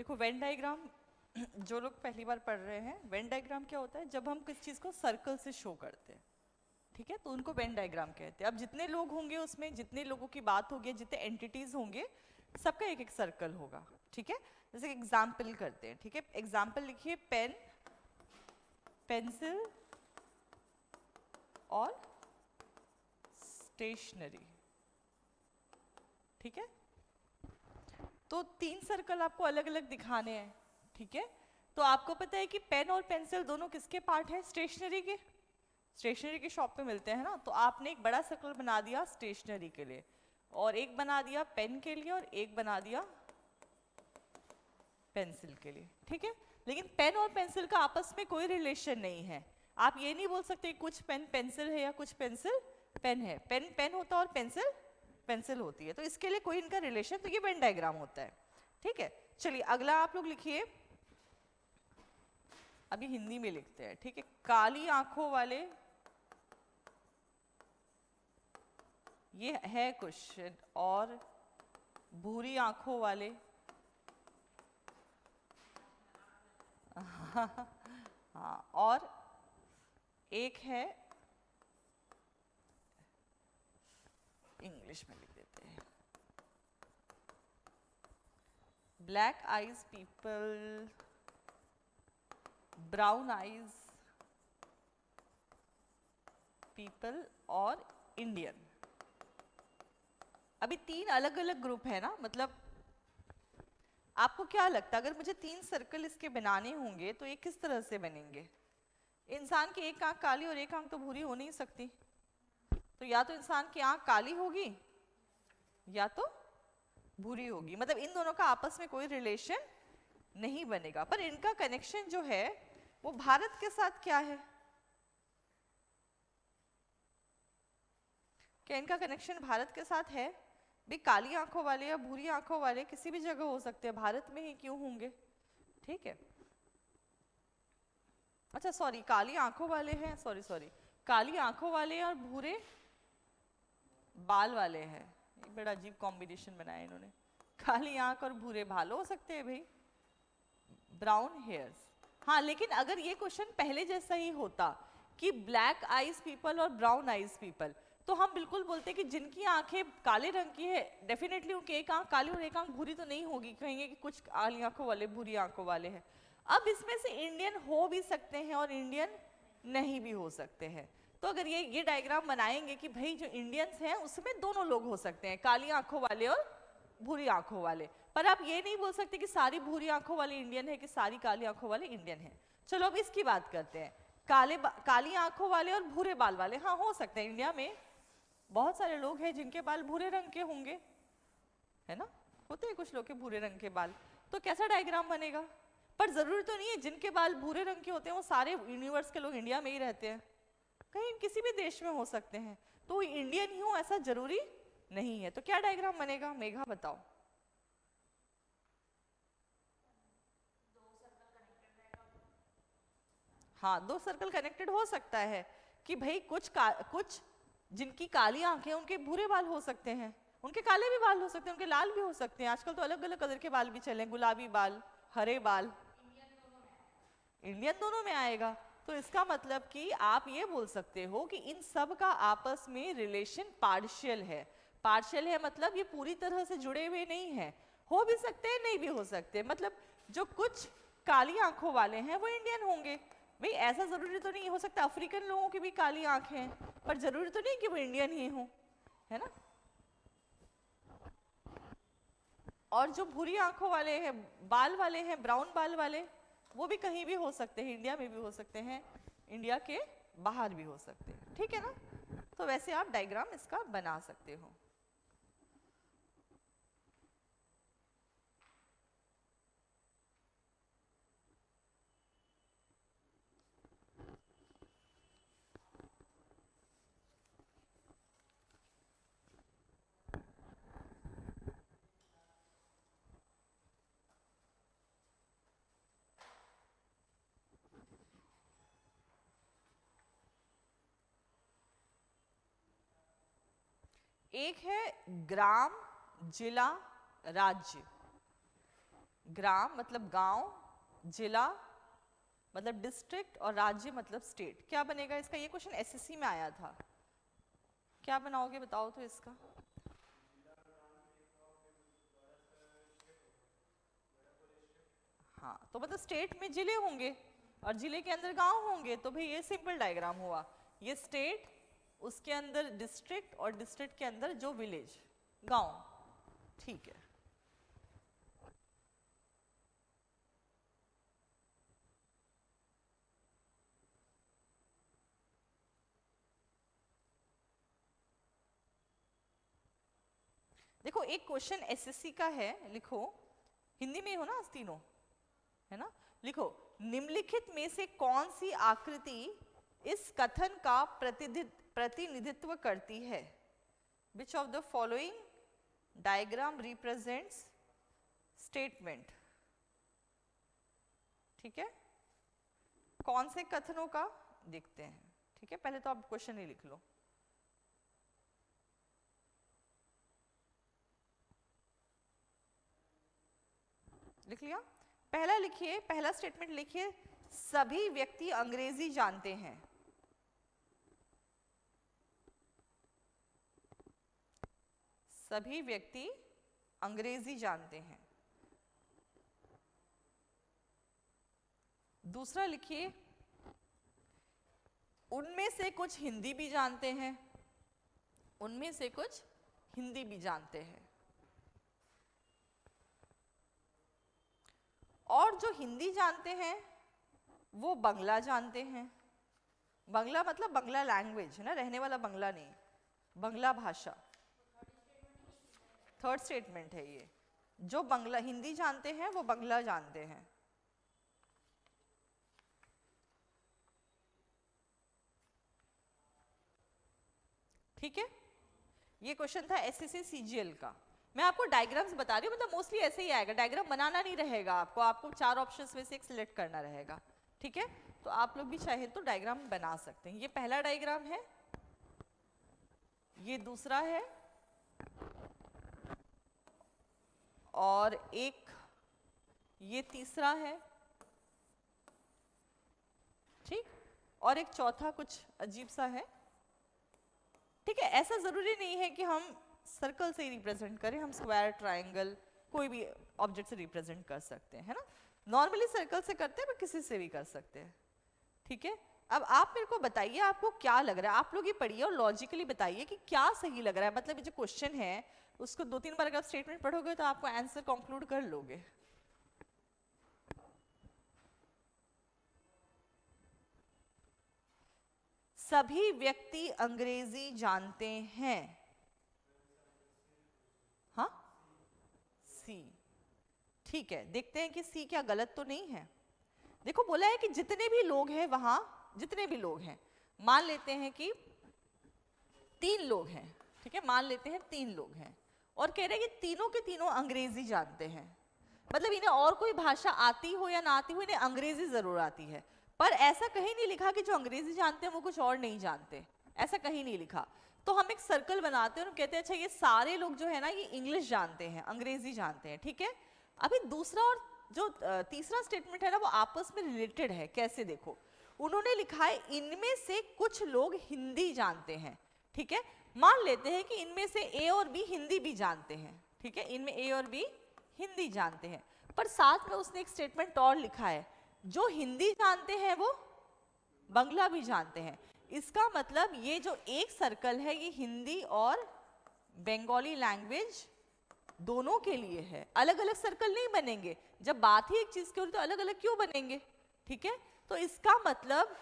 देखो Venn diagram जो लोग पहली बार पढ़ रहे हैं, वेन डायग्राम क्या होता है? जब हम किसी चीज़ को सर्कल से शो करते हैं, ठीक है, तो उनको वेन डायग्राम कहते हैं। अब जितने लोग होंगे उसमें, जितने लोगों की बात होगी, जितने एंटिटीज होंगे, सबका एक एक सर्कल होगा, ठीक है। जैसे एग्जाम्पल करते हैं, ठीक है। एग्जाम्पल लिखिए, पेन, पेंसिल और स्टेशनरी, ठीक है। तो 3 सर्कल आपको अलग अलग दिखाने हैं, ठीक है। तो आपको पता है कि पेन और पेंसिल दोनों किसके पार्ट हैं? स्टेशनरी के। स्टेशनरी की शॉप पे मिलते हैं ना। तो आपने एक बड़ा सर्कल बना दिया स्टेशनरी के लिए, और एक बना दिया पेन के लिए, और एक बना दिया पेंसिल के लिए, ठीक है। लेकिन पेन और पेंसिल का आपस में कोई रिलेशन नहीं है। आप ये नहीं बोल सकते कुछ पेन पेंसिल है या कुछ पेंसिल पेन है। पेन पेन होता है और पेंसिल पेंसिल होती है, तो इसके लिए कोई इनका रिलेशन, तो ये वेन डायग्राम होता है, ठीक है। चलिए अगला आप लोग लिखिए, अभी हिंदी में लिखते हैं, ठीक है। काली आंखों वाले, ये है क्वेश्चन, और भूरी आंखों वाले हाँ, और एक है, इंग्लिश में लिख देते हैं, black eyes people, brown eyes people और इंडियन। अभी 3 अलग अलग ग्रुप है ना। मतलब आपको क्या लगता है, अगर मुझे 3 सर्कल इसके बनाने होंगे तो ये किस तरह से बनेंगे? इंसान की एक आंख काली और एक आंख तो भूरी हो नहीं सकती, तो या तो इंसान की आंख काली होगी या तो भूरी होगी। मतलब इन दोनों का आपस में कोई रिलेशन नहीं बनेगा। पर इनका कनेक्शन जो है वो भारत के साथ क्या है? क्या इनका कनेक्शन भारत के साथ है? भी काली आंखों वाले या भूरी आंखों वाले किसी भी जगह हो सकते हैं, भारत में ही क्यों होंगे? ठीक है। अच्छा सॉरी, काली आंखों वाले हैं, सॉरी सॉरी, काली आंखों वाले और भूरे बाल वाले हैं। ये बड़ा अजीब कॉम्बिनेशन बनाया इन्होंने। काली आंख और भूरे बाल हो सकते हैं भाई, ब्राउन हेयर्स। हाँ, लेकिन अगर ये क्वेश्चन पहले जैसा ही होता कि ब्लैक आइज पीपल और ब्राउन आइज पीपल, तो हम बिल्कुल बोलते कि जिनकी आंखें काले रंग की है, डेफिनेटली उनकी एक आंख काली और एक आंख भूरी तो नहीं होगी। कहेंगे कि कुछ काली आंखों वाले भूरी आंखों वाले हैं। अब इसमें से इंडियन हो भी सकते हैं और इंडियन नहीं भी हो सकते हैं। तो अगर ये डायग्राम बनाएंगे कि भाई जो इंडियंस हैं उसमें दोनों लोग हो सकते हैं, काली आंखों वाले और भूरी आंखों वाले। पर आप ये नहीं बोल सकते कि सारी भूरी आंखों वाले इंडियन है कि सारी काली आंखों वाले इंडियन है। चलो अब इसकी बात करते हैं, काली आंखों वाले और भूरे बाल वाले। हाँ हो सकते हैं, इंडिया में बहुत सारे लोग हैं जिनके बाल भूरे रंग के होंगे, है ना। होते हैं कुछ लोग के भूरे रंग के बाल। तो कैसा डायग्राम बनेगा? पर जरूरी तो नहीं है जिनके बाल भूरे रंग के होते हैं वो सारे यूनिवर्स के लोग इंडिया में ही रहते हैं, कहीं किसी भी देश में हो सकते हैं। तो इंडियन ही हो ऐसा जरूरी नहीं है। तो क्या डायग्राम बनेगा, मेघा बताओ। हाँ, 2 सर्कल कनेक्टेड हो सकता है कि भाई कुछ जिनकी काली आंखें उनके भूरे बाल हो सकते हैं, उनके काले भी बाल हो सकते हैं, उनके लाल भी हो सकते हैं। आजकल तो अलग अलग कलर के बाल भी चले हैं, गुलाबी बाल, हरे बाल। इंडियन दोनों में आएगा। तो इसका मतलब कि आप ये बोल सकते हो कि इन सब का आपस में रिलेशन पार्शियल है। पार्शियल है मतलब ये पूरी तरह से जुड़े हुए नहीं है। हो भी सकते हैं, नहीं भी हो सकते। मतलब जो कुछ काली आंखों वाले हैं वो इंडियन होंगे। भाई ऐसा जरूरी तो नहीं, हो सकता अफ्रीकन लोगों की भी काली आंखें हैं, पर जरूरी तो नहीं कि वो इंडियन ही हो, है ना। और जो भूरी आंखों वाले हैं, बाल वाले हैं, ब्राउन बाल वाले, वो भी कहीं भी हो सकते हैं, इंडिया में भी हो सकते हैं, इंडिया के बाहर भी हो सकते हैं, ठीक है ना। तो वैसे आप डायग्राम इसका बना सकते हो। एक है ग्राम, जिला, राज्य। ग्राम मतलब गांव, जिला मतलब डिस्ट्रिक्ट और राज्य मतलब स्टेट। क्या बनेगा इसका? ये क्वेश्चन एसएससी में आया था। क्या बनाओगे बताओ तो इसका। हाँ, तो मतलब स्टेट में जिले होंगे और जिले के अंदर गांव होंगे, तो भाई ये सिंपल डायग्राम हुआ। ये स्टेट, उसके अंदर डिस्ट्रिक्ट और डिस्ट्रिक्ट के अंदर जो विलेज, गांव। ठीक है। देखो एक क्वेश्चन एसएससी का है, लिखो, हिंदी में हो ना आज तीनों, है ना? लिखो, निम्नलिखित में से कौन सी आकृति इस कथन का प्रतिनिधित्व करती है? Which of the following diagram represents statement? ठीक है, कौन से कथनों का देखते हैं। ठीक है, पहले तो आप क्वेश्चन ही लिख लो। लिख लिया? पहला लिखिए, पहला स्टेटमेंट लिखिए, सभी व्यक्ति अंग्रेजी जानते हैं। सभी व्यक्ति अंग्रेजी जानते हैं। दूसरा लिखिए, उनमें से कुछ हिंदी भी जानते हैं। उनमें से कुछ हिंदी भी जानते हैं। और जो हिंदी जानते हैं वो बंगला जानते हैं। बंगला मतलब बंगला लैंग्वेज है ना, रहने वाला बंगला नहीं, बंगला भाषा। थर्ड स्टेटमेंट है ये, जो बंगला हिंदी जानते हैं वो बंगला जानते हैं। ठीक है, ये क्वेश्चन था एसएससी सीजीएल का। मैं आपको डायग्राम्स बता रही हूँ, मतलब मोस्टली ऐसे ही आएगा, डायग्राम बनाना नहीं रहेगा आपको, आपको 4 ऑप्शंस में से एक सिलेक्ट करना रहेगा। ठीक है, तो आप लोग भी चाहे तो डायग्राम बना सकते हैं। ये पहला डायग्राम है, ये दूसरा है, और एक ये तीसरा है। ठीक, और एक चौथा कुछ अजीब सा है। ठीक है, ऐसा जरूरी नहीं है कि हम सर्कल से ही रिप्रेजेंट करें, हम स्क्वायर, ट्रायंगल, कोई भी ऑब्जेक्ट से रिप्रेजेंट कर सकते हैं, है ना? नॉर्मली सर्कल से करते हैं पर किसी से भी कर सकते हैं। ठीक है, अब आप मेरे को बताइए आपको क्या लग रहा है। आप लोग ये पढ़िए और लॉजिकली बताइए कि क्या सही लग रहा है। मतलब ये जो क्वेश्चन है उसको 2-3 बार अगर आप स्टेटमेंट पढ़ोगे तो आपको आंसर कंक्लूड कर लोगे। सभी व्यक्ति अंग्रेजी जानते हैं। हाँ, सी। ठीक है, देखते हैं कि सी क्या गलत तो नहीं है। देखो बोला है कि जितने भी लोग हैं वहां, जितने भी लोग हैं, मान लेते हैं कि 3 लोग हैं। ठीक है, मान लेते हैं 3 लोग हैं और कह रहे हैं कि तीनों के तीनों अंग्रेजी जानते हैं। मतलब इन्हें और कोई भाषा आती हो या ना आती हो, इन्हें अंग्रेजी जरूर आती है। पर ऐसा कहीं नहीं लिखा कि जो अंग्रेजी जानते हैं वो कुछ और नहीं जानते, ऐसा कहीं नहीं लिखा। तो हम एक सर्कल बनाते हैं और कहते हैं अच्छा ये सारे लोग जो है ना ये इंग्लिश जानते हैं, अंग्रेजी जानते हैं। ठीक है, अभी दूसरा और जो तीसरा स्टेटमेंट है ना वो आपस में रिलेटेड है। कैसे? देखो, उन्होंने लिखा है इनमें से कुछ लोग हिंदी जानते हैं। ठीक है, मान लेते हैं कि इनमें से ए और बी हिंदी भी जानते हैं। ठीक है, इनमें ए और बी हिंदी जानते हैं, पर साथ में उसने एक स्टेटमेंट और लिखा है, जो हिंदी जानते हैं वो बंगला भी जानते हैं। इसका मतलब ये जो एक सर्कल है ये हिंदी और बंगाली लैंग्वेज दोनों के लिए है। अलग अलग सर्कल नहीं बनेंगे, जब बात ही एक चीज की हो रही तो अलग अलग क्यों बनेंगे? ठीक है, तो इसका मतलब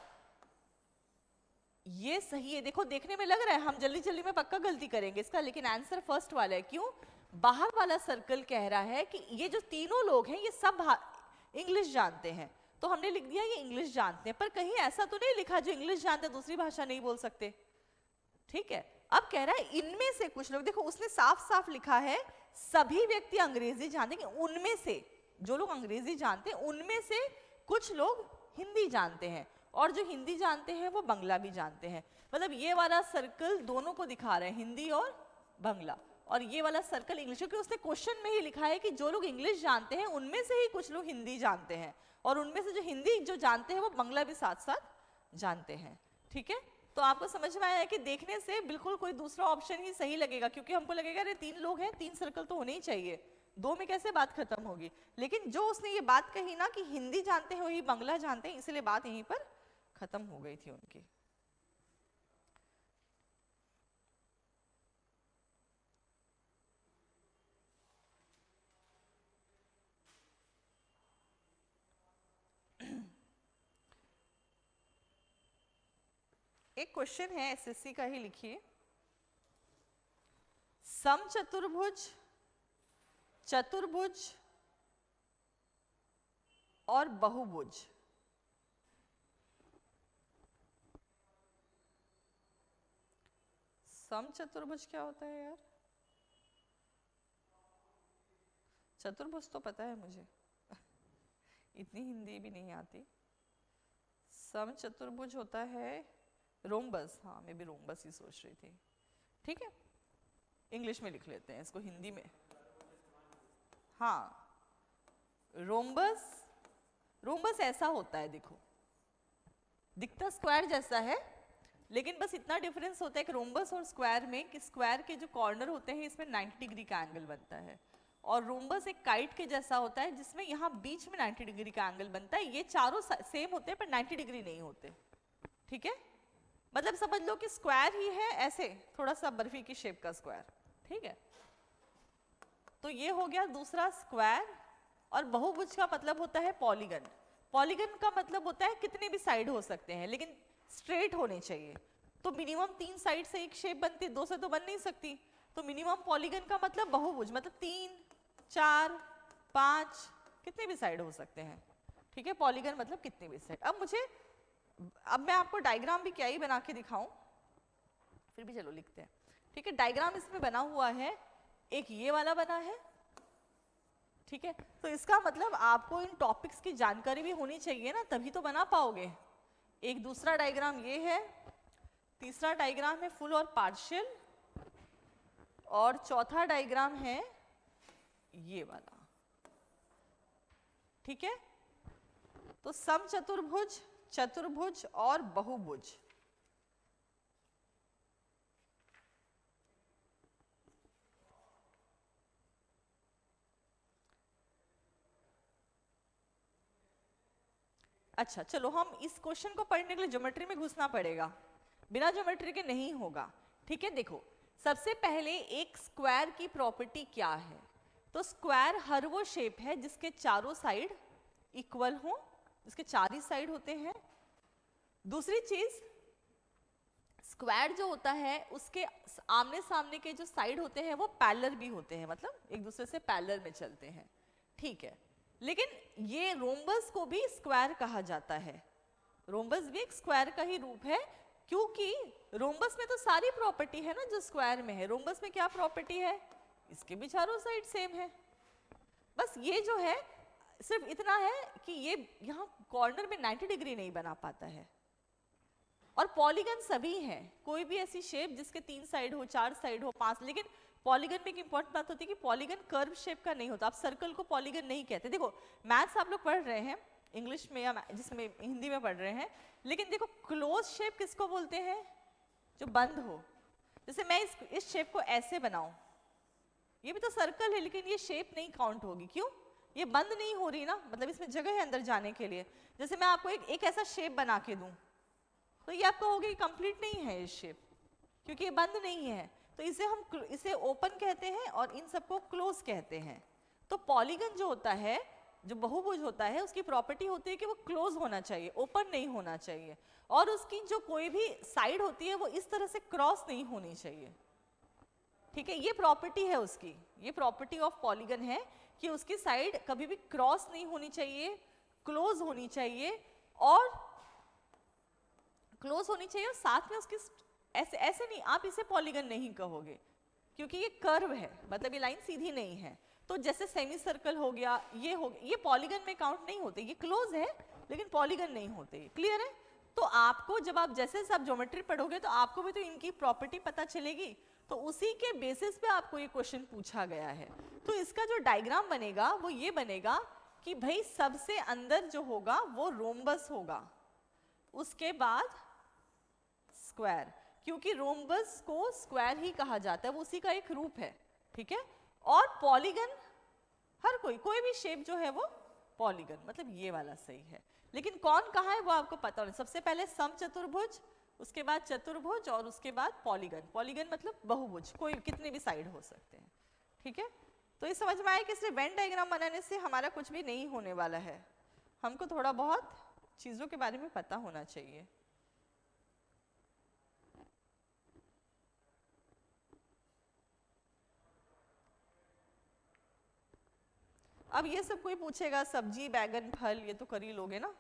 ये सही है। देखो देखने में लग रहा है हम जल्दी जल्दी में पक्का गलती करेंगे इसका, लेकिन आंसर फर्स्ट वाला है। क्यों? बाहर वाला सर्कल कह रहा है कि ये जो तीनों लोग हैं ये सब इंग्लिश जानते हैं, तो हमने लिख दिया ये इंग्लिश जानते हैं। पर कहीं ऐसा तो नहीं लिखा जो इंग्लिश जानते हैं दूसरी भाषा नहीं बोल सकते। ठीक है, अब कह रहा है इनमें से कुछ लोग, देखो उसने साफ साफ लिखा है सभी व्यक्ति अंग्रेजी जानते हैं, उनमें से जो लोग अंग्रेजी जानते हैं उनमें से कुछ लोग हिंदी जानते हैं, और जो हिंदी जानते हैं वो बंगला भी जानते हैं। मतलब ये वाला सर्कल दोनों को दिखा रहे हैं, हिंदी और बंगला। और ये वाला सर्कल इंग्लिश, क्योंकि उसने क्वेश्चन में ही लिखा है कि जो लोग इंग्लिश जानते हैं उनमें से ही कुछ लोग हिंदी जानते हैं, और उनमें से जो हिंदी जो जानते हैं वो बांग्ला भी साथ साथ जानते हैं। ठीक है, तो आपको समझ में आया कि देखने से बिल्कुल कोई दूसरा ऑप्शन ही सही लगेगा, क्योंकि हमको लगेगा अरे 3 लोग हैं, 3 सर्कल तो होने ही चाहिए, 2 में कैसे बात खत्म होगी। लेकिन जो उसने ये बात कही ना कि हिंदी जानते हैं वही बांग्ला जानते हैं, इसलिए बात यहीं पर खत्म हो गई थी उनकी। एक क्वेश्चन है एसएससी का ही, लिखिए, समचतुर्भुज, चतुर्भुज और बहुभुज समचतुर्भुज क्या होता है यार? चतुर्भुज तो पता है मुझे इतनी हिंदी भी नहीं आती। समचतुर्भुज होता है रोम्बस, हाँ मैं भी रोम्बस ही सोच रही थी। ठीक है, इंग्लिश में लिख लेते हैं इसको हिंदी में। हाँ, रोम्बस, रोम्बस ऐसा होता है, देखो दिखता स्क्वायर जैसा है, लेकिन बस इतना डिफरेंस होता है कि रोम्बस और स्क्वायर में कि स्क्वायर के जो कॉर्नर होते हैं इसमें 90 डिग्री का एंगल बनता है, और रोम्बस एक काइट के जैसा होता है जिसमें यहाँ बीच में 90 डिग्री का एंगल बनता है। ये चारों सेम होते हैं पर 90 डिग्री नहीं होते। ठीक है, मतलब समझ लो कि स्क्वायर ही है, ऐसे थोड़ा सा बर्फी की शेप का स्क्वायर। ठीक है, तो ये हो गया दूसरा स्क्वायर। और बहुभुज का मतलब होता है पॉलीगन। पॉलीगन का मतलब होता है कितने भी साइड हो सकते हैं लेकिन स्ट्रेट होने चाहिए। तो मिनिमम 3 साइड से एक शेप बनती है, 2 से तो बन नहीं सकती। तो मिनिमम पॉलीगन का मतलब बहुभुज, मतलब 3, 4, 5 कितने भी साइड हो सकते हैं। ठीक है, पॉलीगन मतलब कितने भी साइड। अब मैं आपको डायग्राम भी क्या ही बना के दिखाऊं, फिर भी चलो लिखते हैं। ठीक है, डायग्राम इसमें बना हुआ है, एक ये वाला बना है। ठीक है, तो इसका मतलब आपको इन टॉपिक्स की जानकारी भी होनी चाहिए ना, तभी तो बना पाओगे। एक दूसरा डायग्राम ये है, तीसरा डायग्राम है फुल और पार्शियल, और चौथा डायग्राम है ये वाला। ठीक है, तो समचतुर्भुज, चतुर्भुज और बहुभुज। अच्छा चलो, हम इस क्वेश्चन को पढ़ने के लिए ज्योमेट्री में घुसना पड़ेगा, बिना ज्योमेट्री के नहीं होगा। ठीक है, देखो सबसे पहले एक स्क्वायर की प्रॉपर्टी क्या है, तो स्क्वायर हर वो शेप है जिसके चारों साइड इक्वल हो, जिसके 4 ही साइड होते हैं। दूसरी चीज, स्क्वायर जो होता है उसके आमने सामने के जो साइड होते हैं वो पैरेलल भी होते हैं, मतलब एक दूसरे से पैरेलल में चलते हैं। ठीक है, लेकिन ये रोम्बस को भी स्क्वायर कहा जाता है, रोम्बस भी एक स्क्वायर का ही रूप है, क्योंकि रोम्बस में तो सारी प्रॉपर्टी है ना जो स्क्वायर में है। रोम्बस में क्या प्रॉपर्टी है, इसके भी चारों साइड सेम है, बस ये जो है सिर्फ इतना है कि ये यहाँ कॉर्नर में 90 डिग्री नहीं बना पाता है। और पॉलीगन सभी हैं, कोई भी ऐसी शेप जिसके 3 साइड हो, 4 साइड हो, 5, लेकिन पॉलीगन में एक इंपॉर्टेंट बात होती है कि पॉलीगन कर्व शेप का नहीं होता। आप सर्कल को पॉलीगन नहीं कहते। देखो मैथ्स आप लोग पढ़ रहे हैं इंग्लिश में या जिसमें हिंदी में पढ़ रहे हैं, लेकिन देखो क्लोज शेप किसको बोलते हैं, जो बंद हो। जैसे मैं इस शेप को ऐसे बनाऊं, ये भी तो सर्कल है लेकिन ये शेप नहीं काउंट होगी, क्यों, ये बंद नहीं हो रही ना, मतलब इसमें जगह है अंदर जाने के लिए। जैसे मैं आपको एक ऐसा शेप बना के दूं तो ये आपको होगी कंप्लीट नहीं है ये शेप, क्योंकि ये बंद नहीं है। तो इसे ओपन कहते हैं और इन सबको क्लोज कहते हैं। तो पॉलीगन जो होता है, जो बहुभुज होता है, उसकी प्रॉपर्टी होती है कि वो क्लोज होना चाहिए, ओपन नहीं होना चाहिए, और उसकी जो कोई भी साइड होती है वो इस तरह से क्रॉस नहीं होनी चाहिए। ठीक है, ये प्रॉपर्टी है उसकी, ये प्रॉपर्टी ऑफ पॉलीगन है कि उसकी साइड कभी भी क्रॉस नहीं होनी चाहिए, क्लोज होनी चाहिए, और क्लोज होनी चाहिए, और साथ में उसकी ऐसे नहीं, आप इसे पॉलीगन नहीं कहोगे क्योंकि ये कर्व है, मतलब ये लाइन सीधी नहीं है। तो जैसे सेमी सर्कल हो गया, ये हो गया, ये पॉलीगन में काउंट नहीं होते, ये क्लोज है लेकिन पॉलीगन नहीं होते। क्लियर है? तो आपको जब आप जैसे सब ज्योमेट्री पढ़ोगे तो आपको भी तो इनकी प्रॉपर्टी पता चलेगी, तो उसी के बेसिस पे आपको ये क्वेश्चन पूछा गया है। तो इसका जो डायग्राम बनेगा वो ये बनेगा कि भाई सबसे अंदर जो होगा वो रोम्बस होगा, उसके बाद स्क्वायर, क्योंकि रोम्बस को स्क्वायर ही कहा जाता है, वो उसी का एक रूप है, ठीक है। और पॉलीगन, हर कोई भी शेप जो है वो पॉलीगन, मतलब ये वाला सही है। लेकिन कौन कहाँ है वो आपको पता होना। सबसे पहले समचतुर्भुज, उसके बाद चतुर्भुज और उसके बाद पॉलीगन। पॉलीगन मतलब बहुभुज, कोई कितने भी साइड हो सकते हैं, ठीक है। तो ये समझ में आया कि सिर्फ वेन डायग्राम बनाने से हमारा कुछ भी नहीं होने वाला है, हमको थोड़ा बहुत चीजों के बारे में पता होना चाहिए। अब ये सब कोई पूछेगा सब्जी बैगन फल, ये तो कर ही लोगे ना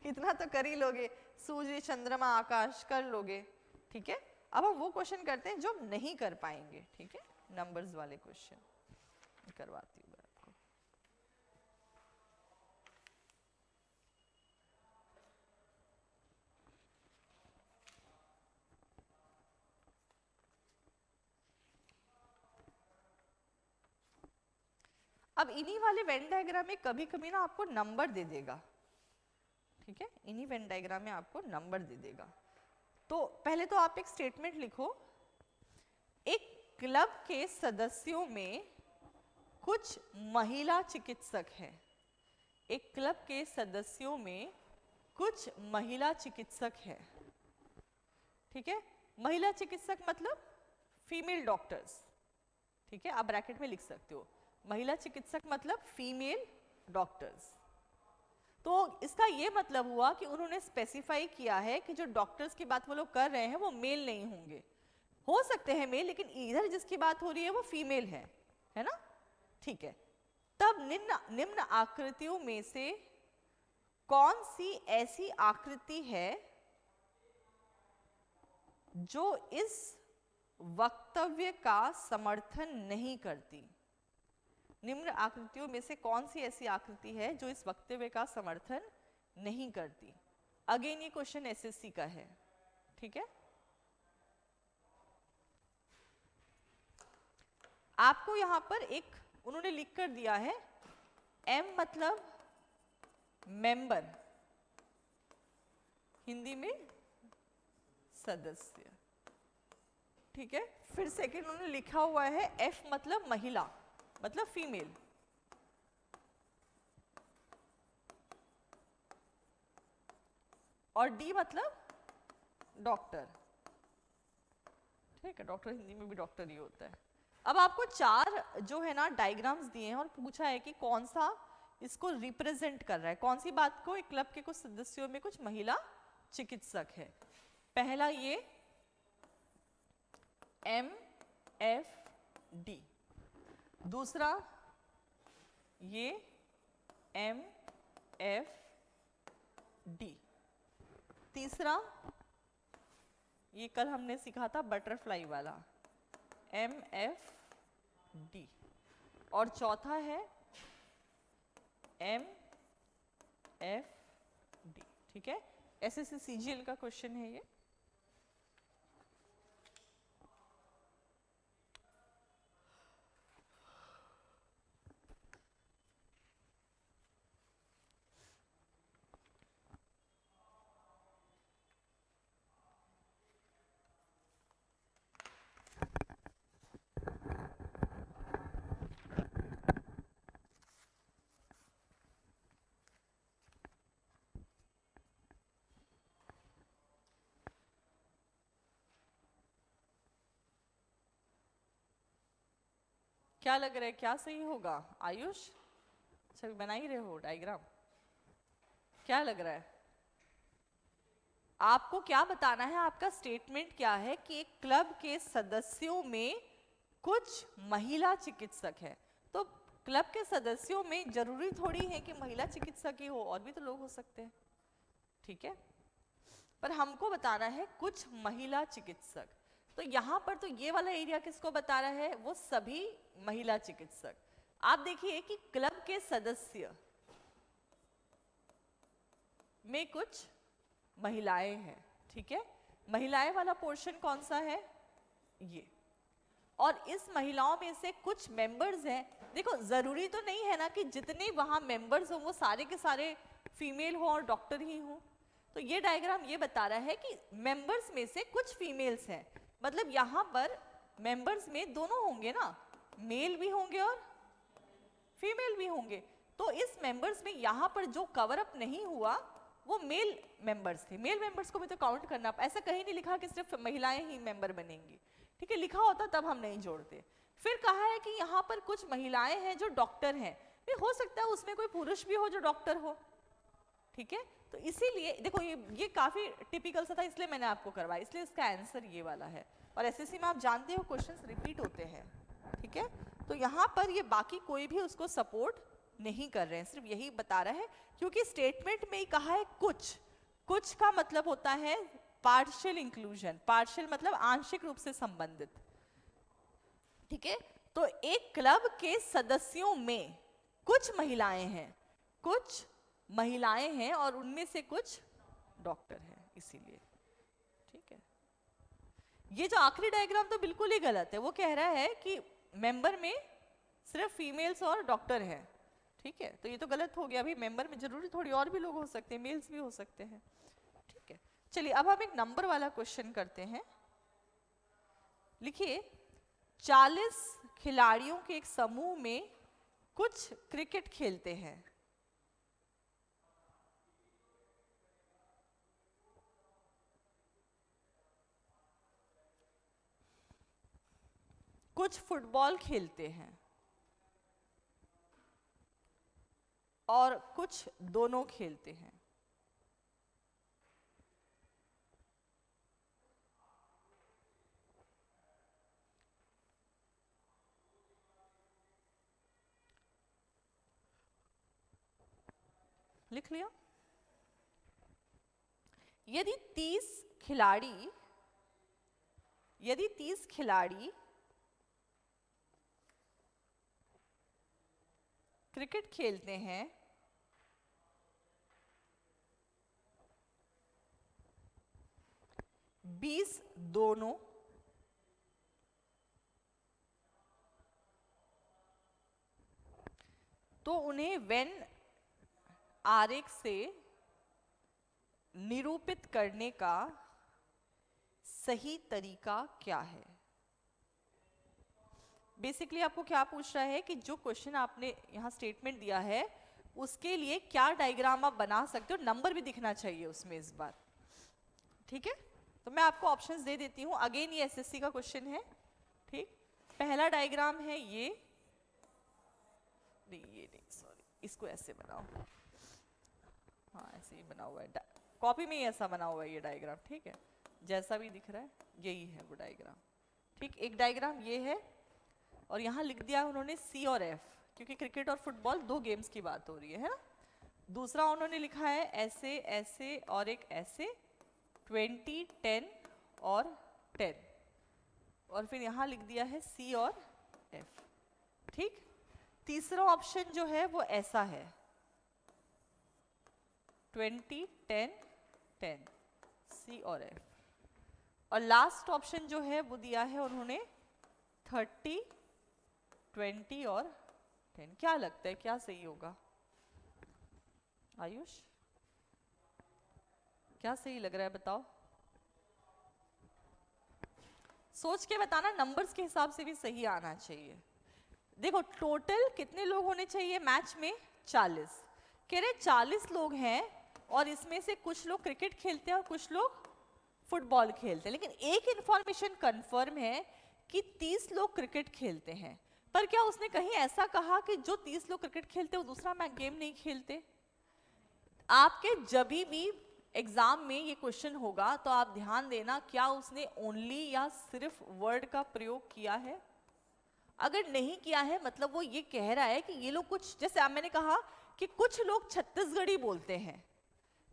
इतना तो कर ही लोगे, सूर्य चंद्रमा आकाश कर लोगे, ठीक है। अब हम वो क्वेश्चन करते हैं जो नहीं कर पाएंगे, ठीक है, नंबर्स वाले क्वेश्चन करवाती हूँ आपको। अब इन्हीं वाले वेन डायग्राम में कभी कभी ना आपको नंबर दे देगा, ठीक है, इन्हीं वेन डायग्राम में आपको नंबर दे देगा। तो पहले तो आप एक स्टेटमेंट लिखो, एक क्लब के सदस्यों में कुछ महिला चिकित्सक हैं। एक क्लब के सदस्यों में कुछ महिला चिकित्सक हैं, ठीक है। महिला चिकित्सक मतलब फीमेल डॉक्टर्स, ठीक है, आप ब्रैकेट में लिख सकते हो, महिला चिकित्सक मतलब फीमेल डॉक्टर्स। तो इसका ये मतलब हुआ कि उन्होंने स्पेसिफाई किया है कि जो डॉक्टर्स की बात वो लोग कर रहे हैं वो मेल नहीं होंगे, हो सकते हैं मेल, लेकिन इधर जिसकी बात हो रही है वो फीमेल है ना, ठीक है। तब निम्न आकृतियों में से कौन सी ऐसी आकृति है जो इस वक्तव्य का समर्थन नहीं करती। निम्न आकृतियों में से कौन सी ऐसी आकृति है जो इस वक्तव्य का समर्थन नहीं करती। अगेन ये क्वेश्चन एसएससी का है, ठीक है। आपको यहां पर एक उन्होंने लिख कर दिया है, एम मतलब मेंबर, हिंदी में सदस्य, ठीक है। फिर सेकंड उन्होंने लिखा हुआ है एफ मतलब महिला, मतलब फीमेल, और डी मतलब डॉक्टर, ठीक है। डॉक्टर हिंदी में भी डॉक्टर ही होता है। अब आपको चार जो है ना डायग्राम्स दिए हैं और पूछा है कि कौन सा इसको रिप्रेजेंट कर रहा है, कौन सी बात को। एक क्लब के कुछ सदस्यों में कुछ महिला चिकित्सक है। पहला ये MFD, दूसरा ये MFD, तीसरा ये कल हमने सीखा था बटरफ्लाई वाला MFD, और चौथा है MFD, ठीक है। एसएससी सीजीएल का क्वेश्चन है ये। क्या लग रहा है, क्या सही होगा आयुष? सभी बना ही रहे हो डायग्राम, क्या लग रहा है आपको? क्या बताना है, आपका स्टेटमेंट क्या है कि एक क्लब के सदस्यों में कुछ महिला चिकित्सक है। तो क्लब के सदस्यों में जरूरी थोड़ी है कि महिला चिकित्सक ही हो, और भी तो लोग हो सकते हैं, ठीक है। पर हमको बताना है कुछ महिला चिकित्सक। तो यहां पर तो ये वाला एरिया किसको बता रहा है, वो सभी महिला चिकित्सक। आप देखिए कि क्लब के सदस्य में कुछ महिलाएं हैं, ठीक है। महिलाएं वाला पोर्शन कौन सा है, ये। और इस महिलाओं में से कुछ मेंबर्स हैं, देखो जरूरी तो नहीं है ना कि जितने वहां मेंबर्स हो वो सारे के सारे फीमेल हो और डॉक्टर ही हो। तो ये डायग्राम ये बता रहा है कि मेंबर्स में से कुछ फीमेल्स हैं, मतलब यहाँ पर मेंबर्स में दोनों होंगे ना, मेल भी होंगे और फीमेल भी होंगे। तो इस मेंबर्स में यहाँ पर जो कवर अप नहीं हुआ वो मेल मेंबर्स थे। मेल मेंबर्स को भी तो काउंट करना, ऐसा कहीं नहीं लिखा कि सिर्फ महिलाएं ही मेंबर बनेंगी, ठीक है। लिखा होता तब हम नहीं जोड़ते। फिर कहा है कि यहाँ पर कुछ महिलाएं हैं जो डॉक्टर हैं, भी हो सकता है उसमें कोई पुरुष भी हो जो डॉक्टर हो, ठीक है। तो इसीलिए देखो ये काफी टिपिकल सा था, इसलिए मैंने आपको करवाया, इसलिए इसका आंसर ये वाला है। और एसएससी में आप जानते हो क्वेश्चंस रिपीट होते हैं, ठीक है। तो यहाँ पर ये बाकी कोई भी उसको सपोर्ट नहीं कर रहे हैं, सिर्फ यही बता रहा है, क्योंकि स्टेटमेंट में ही कहा है कुछ। कुछ का मतलब होता है पार्शियल इंक्लूजन, पार्शियल मतलब आंशिक रूप से संबंधित, ठीक है। तो एक क्लब के सदस्यों में कुछ महिलाएं हैं, कुछ महिलाएं हैं और उनमें से कुछ डॉक्टर हैं, इसीलिए, ठीक है। ये जो आखिरी डायग्राम तो बिल्कुल ही गलत है, वो कह रहा है कि मेंबर में सिर्फ फीमेल्स और डॉक्टर हैं, ठीक है। तो ये तो गलत हो गया, अभी मेंबर में जरूरी थोड़ी और भी लोग हो सकते हैं, मेल्स भी हो सकते हैं, ठीक है। चलिए अब हम एक नंबर वाला क्वेश्चन करते हैं। लिखिए 40 खिलाड़ियों के एक समूह में कुछ क्रिकेट खेलते हैं। कुछ फुटबॉल खेलते हैं और कुछ दोनों खेलते हैं। लिख लिया। यदि 30 खिलाड़ी क्रिकेट खेलते हैं, बीस दोनों, तो उन्हें वेन आरेख से निरूपित करने का सही तरीका क्या है। बेसिकली आपको क्या पूछ रहा है कि जो क्वेश्चन आपने यहाँ स्टेटमेंट दिया है उसके लिए क्या डायग्राम आप बना सकते हो, नंबर भी दिखना चाहिए उसमें इस बार, ठीक है। तो मैं आपको ऑप्शंस दे देती हूँ, अगेन ये एसएससी का क्वेश्चन है, ठीक। पहला डायग्राम है ये नहीं, सॉरी, इसको ऐसे बनाओ, हाँ ऐसे ही बना हुआ है, कॉपी में ही ऐसा बना हुआ है ये डायग्राम, ठीक है। जैसा भी दिख रहा है यही है वो डायग्राम, ठीक। एक डायग्राम ये है और यहाँ लिख दिया उन्होंने सी और एफ, क्योंकि क्रिकेट और फुटबॉल दो गेम्स की बात हो रही है ना। दूसरा उन्होंने लिखा है ऐसे ऐसे और एक ऐसे, 20, 10 और 10, और फिर यहाँ लिख दिया है सी और एफ, ठीक। तीसरा ऑप्शन जो है वो ऐसा है 20, 10, 10, सी और एफ, और लास्ट ऑप्शन जो है वो दिया है उन्होंने 30, 20 और 10। क्या लगता है क्या सही होगा आयुष, क्या सही लग रहा है बताओ, सोच के बताना, नंबर्स के हिसाब से भी सही आना चाहिए। देखो टोटल कितने लोग होने चाहिए मैच में, 40, कह रहे 40 लोग हैं और इसमें से कुछ लोग क्रिकेट खेलते हैं और कुछ लोग फुटबॉल खेलते हैं, लेकिन एक इंफॉर्मेशन कंफर्म है कि 30 लोग क्रिकेट खेलते हैं। पर क्या उसने कहीं ऐसा कहा कि जो 30 लोग क्रिकेट खेलते हैं वो दूसरा गेम नहीं खेलते? आपके जब भी एग्जाम में ये क्वेश्चन होगा तो आप ध्यान देना, क्या उसने ओनली या सिर्फ वर्ड का प्रयोग किया है। अगर नहीं किया है मतलब वो ये कह रहा है कि ये लोग कुछ, जैसे अब मैंने कहा कि कुछ लोग छत्तीसगढ़ी बोलते हैं,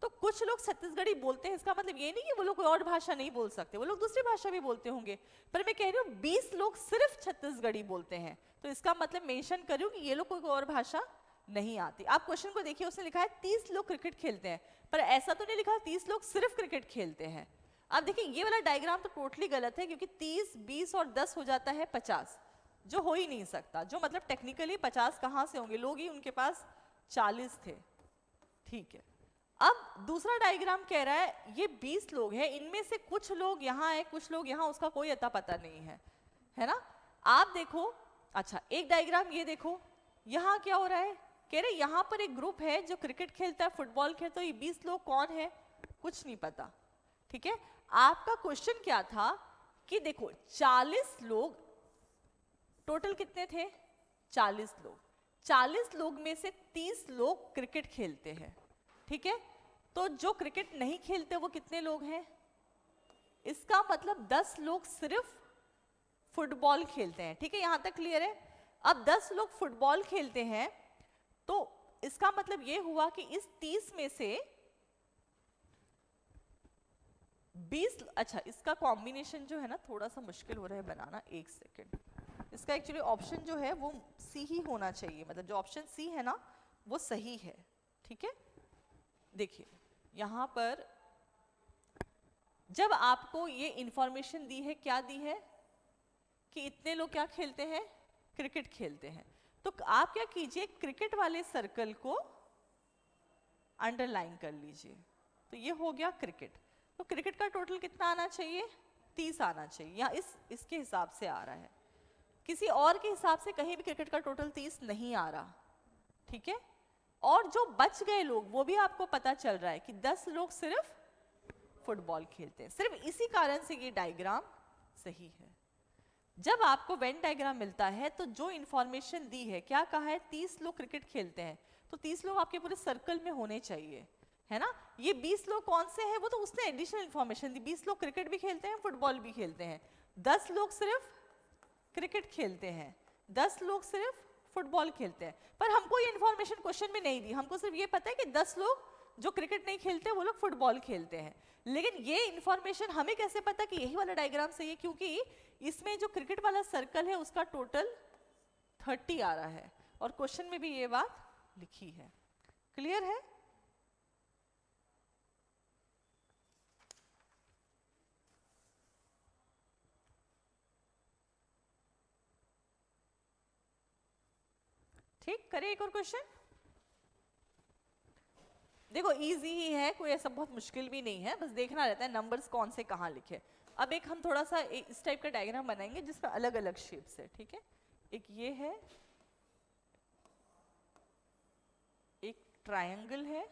तो कुछ लोग छत्तीसगढ़ी बोलते हैं, इसका मतलब ये नहीं कि वो लोग कोई और भाषा नहीं बोल सकते, वो लोग दूसरी भाषा भी बोलते होंगे। पर मैं कह रही हूँ 20 लोग सिर्फ छत्तीसगढ़ी बोलते हैं, तो इसका मतलब मेंशन करूँ कि ये लोग कोई और भाषा नहीं आती। आप क्वेश्चन को देखिए, उसने लिखा है 30 लोग क्रिकेट खेलते हैं, पर ऐसा तो नहीं लिखा 30 लोग सिर्फ क्रिकेट खेलते हैं। अब देखिए ये वाला डायग्राम तो टोटली गलत है, क्योंकि 30, 20 और 10 हो जाता है 50, जो हो ही नहीं सकता। जो मतलब टेक्निकली 50 कहाँ से होंगे, लोग ही उनके पास 40 थे। ठीक है, अब दूसरा डायग्राम कह रहा है ये 20 लोग हैं, इनमें से कुछ लोग यहाँ है, कुछ लोग यहाँ, उसका कोई अता पता नहीं है ना। आप देखो, अच्छा एक डायग्राम ये देखो, यहाँ क्या हो रहा है, कह रहे यहाँ पर एक ग्रुप है जो क्रिकेट खेलता है, फुटबॉल खेलता है, ये 20 लोग कौन है, कुछ नहीं पता। ठीक है, आपका क्वेश्चन क्या था कि देखो 40 लोग, टोटल कितने थे, 40 लोग, 40 लोग में से 30 लोग क्रिकेट खेलते हैं। ठीक है, तो जो क्रिकेट नहीं खेलते वो कितने लोग हैं, इसका मतलब 10 लोग सिर्फ फुटबॉल खेलते हैं। ठीक है, यहां तक क्लियर है। अब 10 लोग फुटबॉल खेलते हैं, तो इसका मतलब ये हुआ कि इस 30 में से 20, अच्छा इसका कॉम्बिनेशन जो है ना थोड़ा सा मुश्किल हो रहा है बनाना, एक सेकेंड। इसका एक्चुअली ऑप्शन जो है वो सी ही होना चाहिए, मतलब जो ऑप्शन सी है ना वो सही है। ठीक है, देखिए यहां पर जब आपको ये इंफॉर्मेशन दी है, क्या दी है कि इतने लोग क्या खेलते हैं, क्रिकेट खेलते हैं, तो आप क्या कीजिए, क्रिकेट वाले सर्कल को अंडरलाइन कर लीजिए। तो ये हो गया क्रिकेट। तो क्रिकेट का टोटल कितना आना चाहिए, 30 आना चाहिए, या इसके हिसाब से आ रहा है, किसी और के हिसाब से कहीं भी क्रिकेट का टोटल 30 नहीं आ रहा। ठीक है, और जो बच गए लोग वो भी आपको पता चल रहा है कि 10 लोग सिर्फ फुटबॉल खेलते हैं। सिर्फ इसी कारण से ये डायग्राम सही है। जब आपको वेन डायग्राम मिलता है तो जो इंफॉर्मेशन दी है, क्या कहा है, 30 लोग क्रिकेट खेलते हैं, तो 30 लोग आपके पूरे सर्कल में होने चाहिए, है ना। ये 20 लोग कौन से हैं, वो तो उसने एडिशनल इंफॉर्मेशन दी, 20 लोग क्रिकेट भी खेलते हैं, फुटबॉल भी खेलते हैं, 10 लोग सिर्फ क्रिकेट खेलते हैं, 10 लोग सिर्फ फुटबॉल खेलते हैं। पर हमको ये इंफॉर्मेशन क्वेश्चन में नहीं दी, हमको सिर्फ ये पता है कि 10 लोग जो क्रिकेट नहीं खेलते वो लोग फुटबॉल खेलते हैं। लेकिन ये इंफॉर्मेशन हमें कैसे पता कि यही वाला डायग्राम सही है, क्योंकि इसमें जो क्रिकेट वाला सर्कल है उसका टोटल 30 आ रहा है, और क्वेश्चन में भी ये बात लिखी है। क्लियर है? ठीक, करें एक और क्वेश्चन। देखो इजी ही है, कोई ऐसा बहुत मुश्किल भी नहीं है, बस देखना रहता है नंबर्स कौन से कहाँ लिखे। अब एक हम थोड़ा सा इस टाइप का डायग्राम बनाएंगे जिसमें अलग अलग शेप्स है। ठीक है, एक ये है, एक ट्रायंगल है।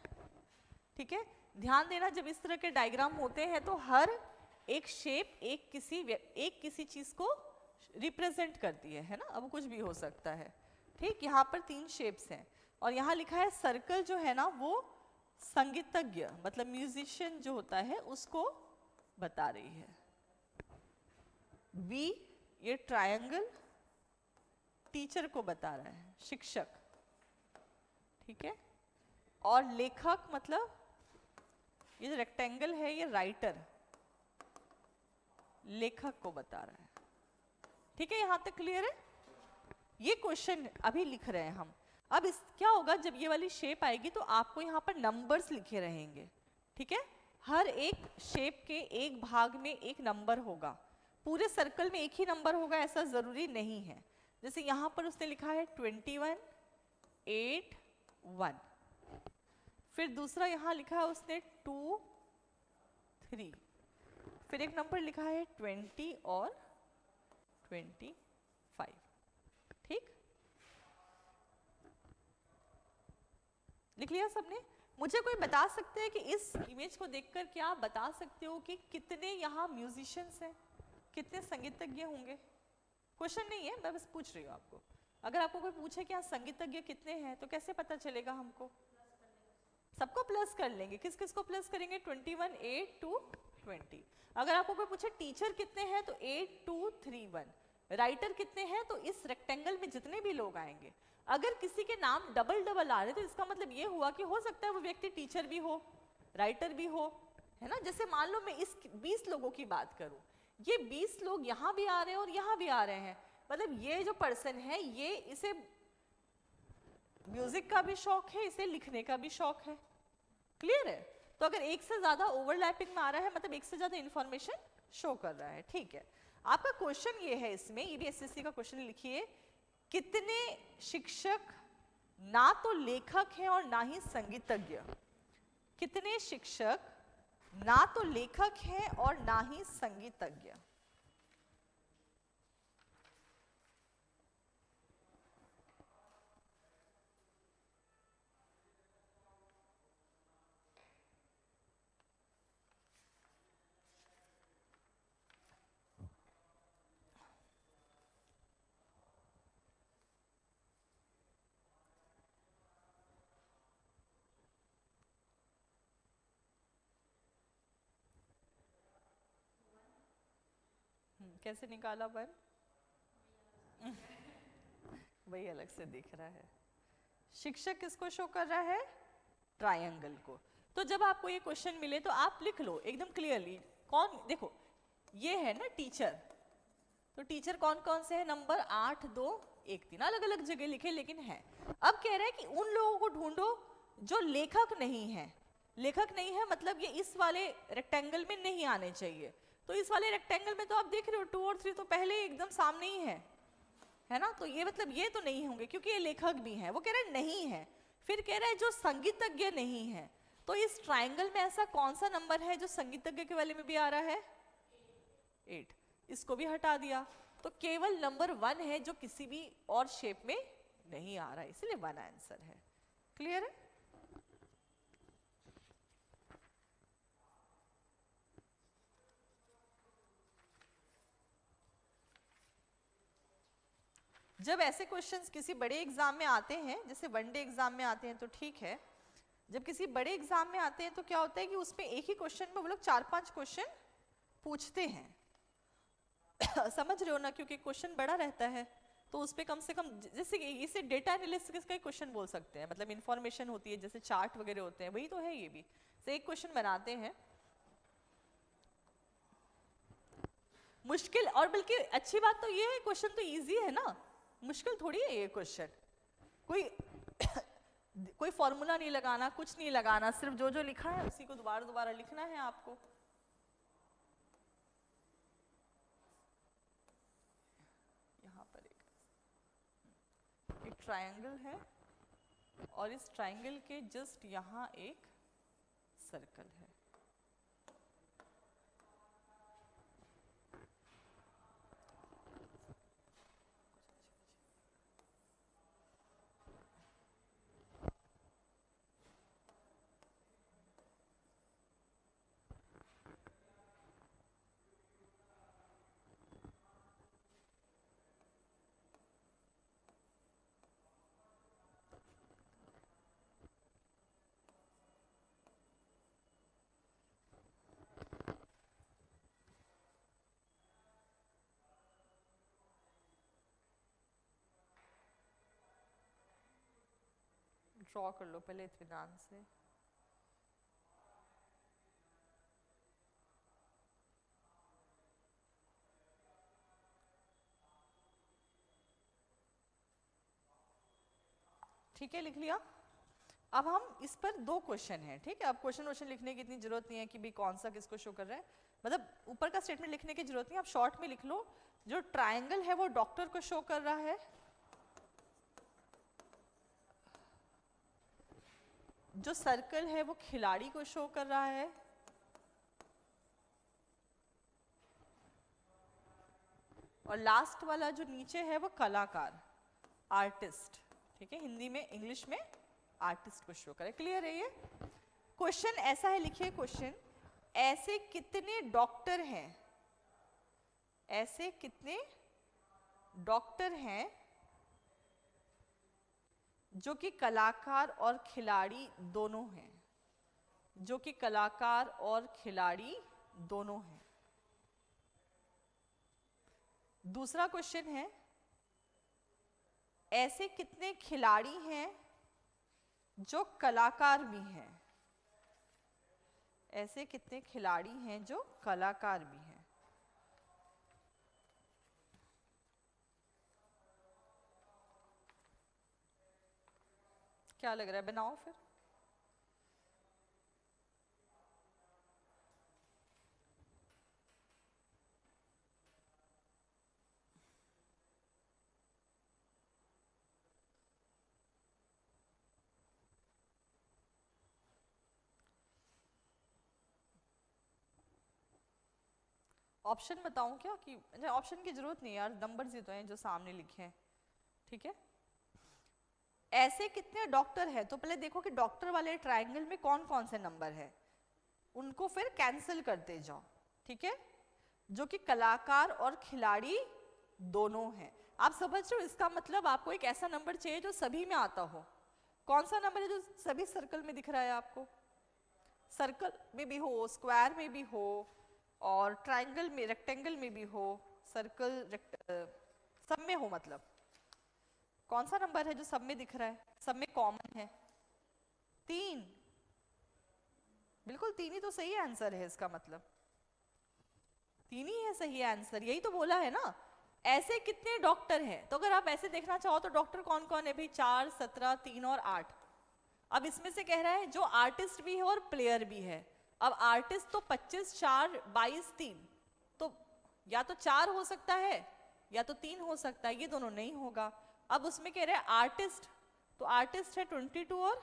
ठीक है, ध्यान देना जब इस तरह के डायग्राम होते हैं तो हर एक शेप एक किसी चीज को रिप्रेजेंट करती है ना। अब कुछ भी हो सकता है। ठीक, यहाँ पर 3 शेप्स हैं, और यहाँ लिखा है सर्कल जो है ना वो संगीतज्ञ मतलब म्यूजिशियन जो होता है उसको बता रही है। बी, ये ट्रायंगल टीचर को बता रहा है, शिक्षक। ठीक है, और लेखक मतलब ये जो रेक्टेंगल है ये राइटर, लेखक को बता रहा है। ठीक है, यहां तक क्लियर है? ये क्वेश्चन अभी लिख रहे हैं हम। अब इस क्या होगा, जब ये वाली शेप आएगी तो आपको यहाँ पर नंबर्स लिखे रहेंगे। ठीक है, हर एक शेप के एक भाग में एक नंबर होगा, पूरे सर्कल में एक ही नंबर होगा ऐसा जरूरी नहीं है। जैसे यहाँ पर उसने लिखा है 21, 8, 1, फिर दूसरा यहाँ लिखा है उसने 2, 3, फिर एक नंबर लिखा है 20 और 25। ठीक, लिख लिया सबने? मुझे कोई बता सकते हैं कि इस इमेज को देखकर क्या आप बता सकते हो कि कितने यहाँ म्यूजिशियंस हैं, कितने संगीतज्ञ होंगे? क्वेश्चन नहीं है, मैं बस पूछ रही हूँ आपको। अगर आपको कोई पूछे कि यहाँ संगीतज्ञ कितने हैं तो कैसे पता चलेगा हमको? सबको प्लस कर लेंगे। किस किस को प्लस करेंगे? 21, 8, 2, 20। अगर आपको कोई पूछे टीचर कितने हैं तो 8, 2, 3, 1। राइटर कितने हैं तो इस रेक्टेंगल में जितने भी लोग आएंगे। अगर किसी के नाम डबल डबल आ रहे तो इसका मतलब ये हुआ कि हो सकता है वो व्यक्ति टीचर भी हो, राइटर भी हो, है ना। जैसे मान लो मैं इस 20 लोगों की बात करूं, ये 20 लोग यहाँ भी आ रहे हैं और यहाँ भी आ रहे हैं, मतलब ये जो पर्सन है ये इसे म्यूजिक का भी शौक है, इसे लिखने का भी शौक है। क्लियर है? तो अगर एक से ज्यादा ओवरलैपिंग में आ रहा है मतलब एक से ज्यादा इंफॉर्मेशन शो कर रहा है, ठीक है। आपका क्वेश्चन ये है, इसमें ये भी एसएससी का क्वेश्चन लिखिए, कितने शिक्षक ना तो लेखक हैं और ना ही संगीतज्ञ, कितने शिक्षक ना तो लेखक हैं और ना ही संगीतज्ञ। कैसे निकाला वन? वही अलग से दिख रहा है। शिक्षक किसको शो कर रहा है? ट्रायंगल को। तो जब आपको ये क्वेश्चन मिले तो आप लिख लो एकदम क्लियरली, कौन, देखो ये है ना टीचर, तो टीचर कौन कौन से है, नंबर 8, 2, 1, 3, अलग अलग जगह लिखे लेकिन है। अब कह रहा है कि उन लोगों को ढूंढो जो लेखक नहीं है। लेखक नहीं है मतलब ये इस वाले रेक्टेंगल में नहीं आने चाहिए। तो इस वाले रेक्टेंगल में तो आप देख रहे हो 2 और 3 तो पहले एकदम सामने ही है ना, तो ये मतलब ये तो नहीं होंगे क्योंकि ये लेखक भी हैं। वो कह रहे हैं नहीं है, फिर कह रहा है जो संगीतज्ञ नहीं है। तो इस ट्रायंगल में ऐसा कौन सा नंबर है जो संगीतज्ञ के वाले में भी आ रहा है? 8। इसको भी हटा दिया तो केवल नंबर 1 है जो किसी भी और शेप में नहीं आ रहा है, इसलिए 1 आंसर है। क्लियर है? जब ऐसे क्वेश्चंस किसी बड़े एग्जाम में आते हैं, जैसे वनडे एग्जाम में आते हैं तो ठीक है, जब किसी बड़े एग्जाम में आते हैं तो क्या होता है कि उसमें एक ही क्वेश्चन में वो लोग 4-5 क्वेश्चन पूछते हैं। समझ रहे हो ना, क्योंकि क्वेश्चन बड़ा रहता है तो उस पर कम से कम, जैसे इसे डेटा एनालिसिस का क्वेश्चन बोल सकते हैं, मतलब इंफॉर्मेशन होती है जैसे चार्ट वगैरह होते हैं, वही तो है ये भी। से एक क्वेश्चन बनाते हैं मुश्किल, और बल्कि अच्छी बात तो ये है क्वेश्चन तो इजी है ना, मुश्किल थोड़ी है ये क्वेश्चन। कोई कोई फॉर्मूला नहीं लगाना, कुछ नहीं लगाना, सिर्फ जो जो लिखा है उसी को दोबारा दोबारा लिखना है आपको। यहाँ पर एक ट्रायंगल है और इस ट्रायंगल के जस्ट यहाँ एक सर्कल है। ड्रॉ कर लो पहले इत्मीनान से। ठीक है, लिख लिया। अब हम इस पर 2 क्वेश्चन है, ठीक है। अब क्वेश्चन लिखने की इतनी जरूरत नहीं है कि भाई कौन सा किसको शो कर रहा है, मतलब ऊपर का स्टेटमेंट लिखने की जरूरत नहीं है, आप शॉर्ट में लिख लो। जो ट्रायंगल है वो डॉक्टर को शो कर रहा है, जो सर्कल है वो खिलाड़ी को शो कर रहा है, और लास्ट वाला जो नीचे है वो कलाकार, आर्टिस्ट, ठीक है। हिंदी में, इंग्लिश में आर्टिस्ट को शो करे। क्लियर है ये? क्वेश्चन ऐसा है, लिखिए क्वेश्चन, ऐसे कितने डॉक्टर हैं, ऐसे कितने डॉक्टर हैं जो कि कलाकार और खिलाड़ी दोनों हैं, जो कि कलाकार और खिलाड़ी दोनों हैं। दूसरा क्वेश्चन है, ऐसे कितने खिलाड़ी हैं जो कलाकार भी हैं, ऐसे कितने खिलाड़ी हैं जो कलाकार भी हैं। क्या लग रहा है, बनाओ फिर। ऑप्शन बताऊं क्या कि ऑप्शन की जरूरत नहीं यार, नंबर्स ही तो हैं जो सामने लिखे हैं, ठीक है। ऐसे कितने डॉक्टर हैं, तो पहले देखो कि डॉक्टर वाले ट्रायंगल में कौन कौन से नंबर है, उनको फिर कैंसिल करते जाओ, ठीक है। जो कि कलाकार और खिलाड़ी दोनों हैं। आप समझ रहे हो, इसका मतलब आपको एक ऐसा नंबर चाहिए जो सभी में आता हो। कौन सा नंबर है जो सभी सर्कल में दिख रहा है आपको? सर्कल में भी हो, स्क्वायर में भी हो, और ट्रायंगल में, रेक्टेंगल में भी हो, सर्कल सब में हो। मतलब कौन सा नंबर है जो सब में दिख रहा है, सब में कॉमन है? 3। बिल्कुल 3 ही तो सही आंसर है, इसका मतलब 3 ही है सही आंसर, यही तो बोला है ना। ऐसे कितने डॉक्टर हैं, तो अगर आप ऐसे देखना चाहो तो डॉक्टर कौन कौन है भाई? 4, 17, 3 और 8। अब इसमें से कह रहा है जो आर्टिस्ट भी है और प्लेयर भी है। अब आर्टिस्ट तो 25, 4, 22, 3, तो या तो 4 हो सकता है या तो 3 हो सकता है, ये दोनों नहीं होगा। अब उसमें कह रहे हैं आर्टिस्ट, तो आर्टिस्ट है 22 और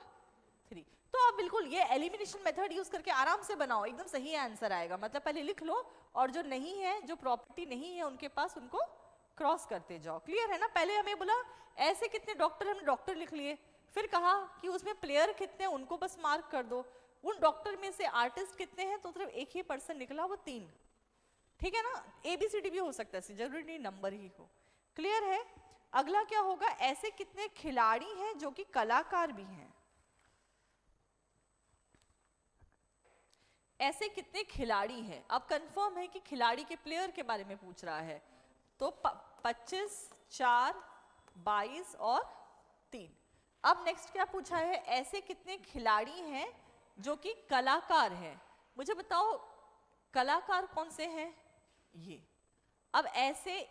3। तो आप बिल्कुल ये एलिमिनेशन मेथड यूज करके आराम से बनाओ, एकदम सही आंसर आएगा। मतलब पहले लिख लो, और जो नहीं है, जो प्रॉपर्टी नहीं है उनके पास, उनको क्रॉस करते जाओ। क्लियर है ना? पहले हमें बोला ऐसे कितने डॉक्टर, हमने डॉक्टर लिख लिए, फिर कहा कि उसमें प्लेयर कितने, उनको बस मार्क कर दो। उन डॉक्टर में से आर्टिस्ट कितने हैं, तो सिर्फ एक ही पर्सन निकला, वो 3। ठीक है ना? ABCD भी हो सकता है, जरूरी नहीं नंबर ही हो। क्लियर है? अगला क्या होगा? ऐसे कितने खिलाड़ी हैं जो कि कलाकार भी हैं। ऐसे कितने खिलाड़ी हैं, अब कंफर्म है कि खिलाड़ी के प्लेयर के बारे में पूछ रहा है। तो 25, 4, 22 और 3। अब नेक्स्ट क्या पूछा है? ऐसे कितने खिलाड़ी हैं जो कि कलाकार हैं। मुझे बताओ कलाकार कौन से हैं? ये। अब ऐसे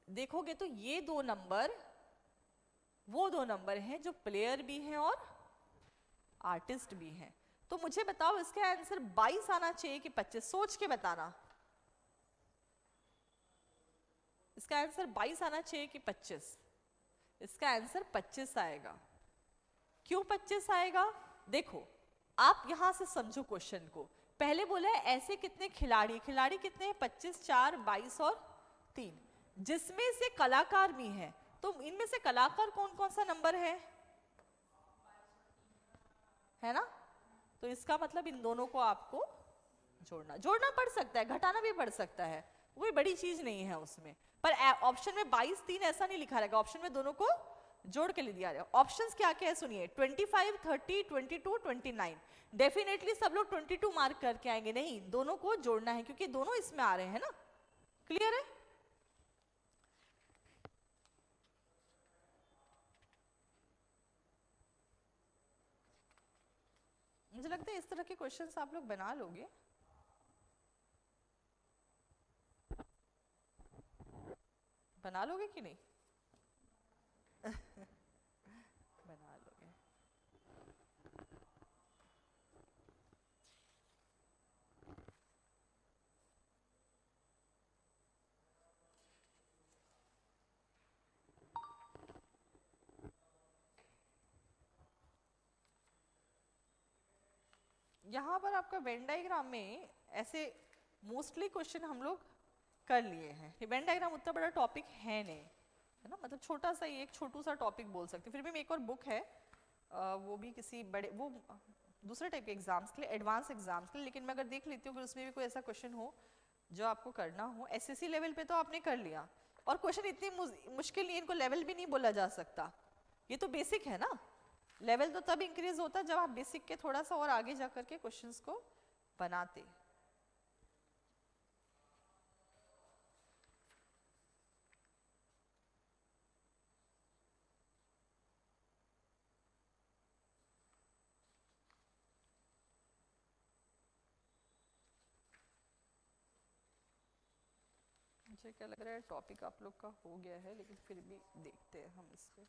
देखोगे तो ये 2 नंबर वो 2 नंबर हैं जो प्लेयर भी हैं और आर्टिस्ट भी हैं। तो मुझे बताओ इसका आंसर 22 आना चाहिए कि 25? सोच के बताना। इसका आंसर 22 आना चाहिए कि 25? इसका आंसर 25 आएगा। क्यों 25 आएगा? देखो आप यहां से समझो क्वेश्चन को। पहले बोला है ऐसे कितने खिलाड़ी, खिलाड़ी कितने हैं? 25, 4, 22 और 3, जिसमें से कलाकार भी हैं। तो इनमें से कलाकार कौन कौन सा नंबर है ना? तो इसका मतलब इन दोनों को आपको जोड़ना पड़ सकता है, घटाना भी पड़ सकता है, कोई बड़ी चीज नहीं है उसमें। पर ऑप्शन में 22, 3 ऐसा नहीं लिखा रहेगा, ऑप्शन में दोनों को जोड़ के ले दिया जाएगा। ऑप्शंस क्या क्या है सुनिए, 25, 30, 22, 29। डेफिनेटली सब लोग 22 मार्क करके आएंगे, नहीं, दोनों को जोड़ना है क्योंकि दोनों इसमें आ रहे हैं ना। क्लियर है? मुझे लगता है इस तरह के क्वेश्चंस आप लोग बना लोगे। बना लोगे कि नहीं? बना लोगे। यहाँ पर आपका वेन डायग्राम में ऐसे मोस्टली क्वेश्चन हम लोग कर लिए हैं। वेन डायग्राम उतना बड़ा टॉपिक है नहीं, है ना? मतलब छोटा सा, एक छोटू सा टॉपिक बोल सकते। फिर भी एक और बुक है, वो भी किसी बड़े, वो दूसरे टाइप के एग्जाम्स के लिए, एडवांस एग्जाम्स के लिए। लेकिन मैं अगर देख लेती हूँ अगर उसमें भी कोई ऐसा क्वेश्चन हो जो आपको करना हो। SSC लेवल पे तो आपने कर लिया, और क्वेश्चन इतनी मुश्किल नहीं, इनको लेवल भी नहीं बोला जा सकता, ये तो बेसिक है ना। लेवल तो तब इंक्रीज होता जब आप बेसिक के थोड़ा सा और आगे जा करके क्वेश्चंस को बनाते। मुझे क्या लग रहा है टॉपिक आप लोग का हो गया है, लेकिन फिर भी देखते हैं हम इस पे।